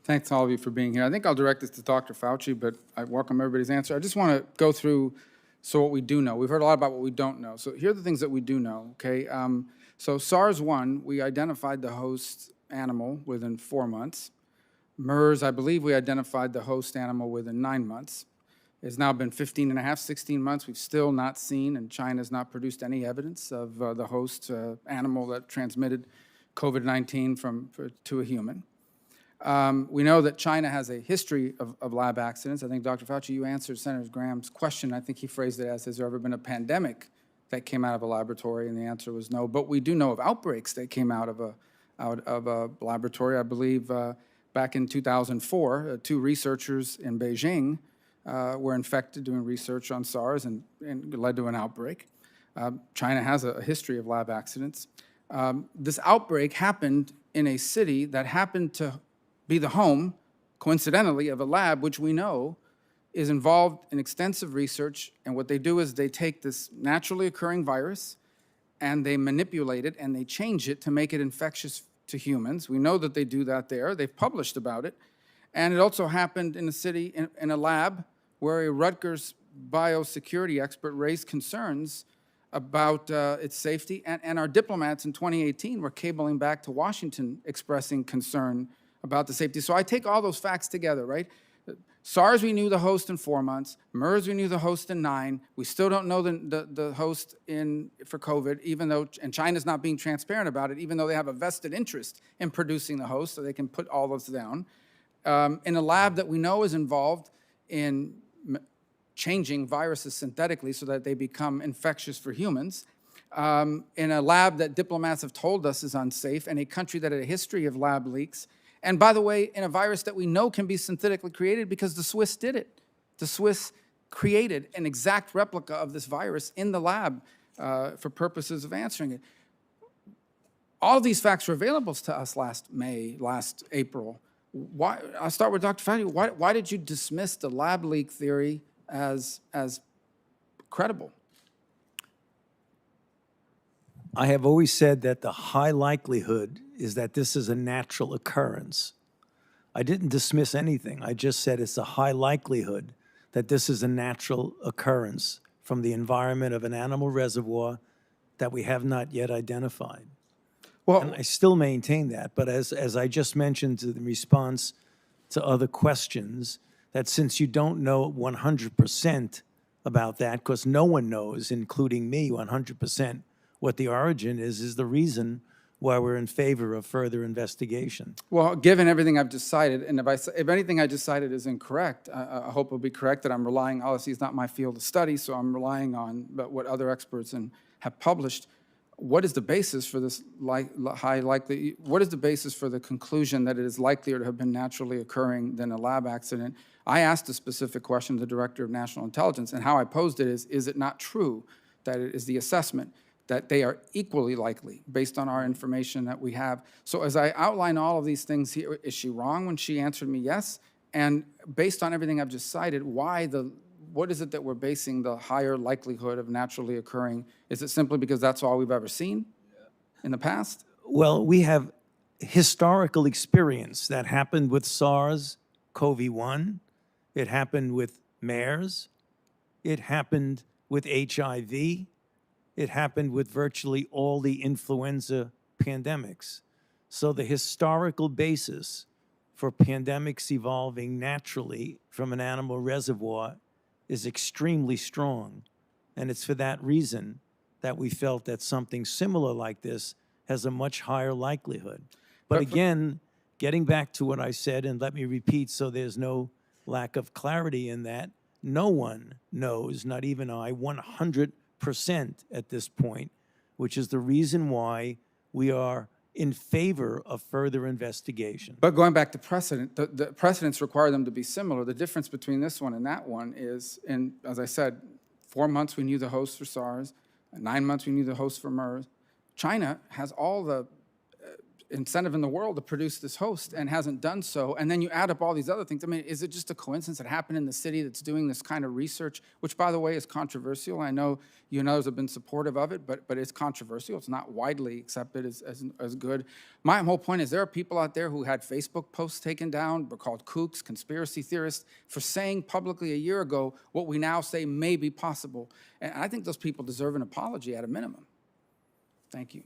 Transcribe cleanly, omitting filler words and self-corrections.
Thanks all of you for being here. I think I'll direct this to Dr. Fauci, but I welcome everybody's answer. I just want to go through what we do know. We've heard a lot about what we don't know. So here are the things that we do know, okay? So SARS-1, we identified the host animal within 4 months. MERS, I believe we identified the host animal within 9 months. It's now been 15 and a half, 16 months. We've still not seen, and China's not produced any evidence of the host animal that transmitted COVID-19 to a human. We know that China has a history of lab accidents. I think, Dr. Fauci, you answered Senator Graham's question. I think he phrased it as, has there ever been a pandemic that came out of a laboratory? And the answer was no. But we do know of outbreaks that came out of a laboratory. I believe back in 2004, 2 researchers in Beijing were infected doing research on SARS and led to an outbreak. China has a history of lab accidents. This outbreak happened in a city that happened to be the home, coincidentally, of a lab which we know is involved in extensive research. And what they do is they take this naturally occurring virus and they manipulate it and they change it to make it infectious to humans. We know that they do that there. They've published about it. And it also happened in a city, in a lab, where a Rutgers biosecurity expert raised concerns about its safety. And our diplomats in 2018 were cabling back to Washington expressing concern about the safety. So I take all those facts together, right? SARS, we knew the host in 4 months. MERS, we knew the host in 9. We still don't know the host for COVID, even though, and China's not being transparent about it, even though they have a vested interest in producing the host, so they can put all those down. In a lab that we know is involved in changing viruses synthetically so that they become infectious for humans, in a lab that diplomats have told us is unsafe, and a country that had a history of lab leaks. And by the way, in a virus that we know can be synthetically created because the Swiss did it. The Swiss created an exact replica of this virus in the lab for purposes of answering it. All of these facts were available to us last April. Why? I'll start with Dr. Fauci. Why did you dismiss the lab leak theory as credible? I have always said that the high likelihood is that this is a natural occurrence. I didn't dismiss anything. I just said it's a high likelihood that this is a natural occurrence from the environment of an animal reservoir that we have not yet identified. Well, and I still maintain that, but as I just mentioned in response to other questions, that since you don't know 100% about that, because no one knows, including me, 100%, what the origin is the reason why we're in favor of further investigation. Well, given everything I've just cited, and if anything I just cited is incorrect, I hope it'll be correct that I'm relying, obviously it's not my field of study, so I'm relying on what other experts have published. What is the basis for this what is the basis for the conclusion that it is likelier to have been naturally occurring than a lab accident? I asked a specific question to the Director of National Intelligence, and how I posed it is it not true that it is the assessment that they are equally likely based on our information that we have? So as I outline all of these things here, is she wrong when she answered me yes? And based on everything I've just cited, what is it that we're basing the higher likelihood of naturally occurring? Is it simply because that's all we've ever seen in the past? Well, we have historical experience that happened with SARS-CoV-1. It happened with MERS. It happened with HIV. It happened with virtually all the influenza pandemics. So the historical basis for pandemics evolving naturally from an animal reservoir is extremely strong. And it's for that reason that we felt that something similar like this has a much higher likelihood. But again, getting back to what I said, and let me repeat so there's no lack of clarity in that, no one knows, not even I, 100% at this point, which is the reason why we are in favor of further investigation. But going back to precedent, the precedents require them to be similar. The difference between this one and that one is, as I said, 4 months we knew the host for SARS, 9 months we knew the host for MERS. China has all the incentive in the world to produce this host and hasn't done so. And then you add up all these other things. I mean, is it just a coincidence that happened in the city that's doing this kind of research, which, by the way, is controversial? I know you and others have been supportive of it, but it's controversial. It's not widely accepted as good. My whole point is there are people out there who had Facebook posts taken down, were called kooks, conspiracy theorists, for saying publicly a year ago what we now say may be possible. And I think those people deserve an apology at a minimum. Thank you.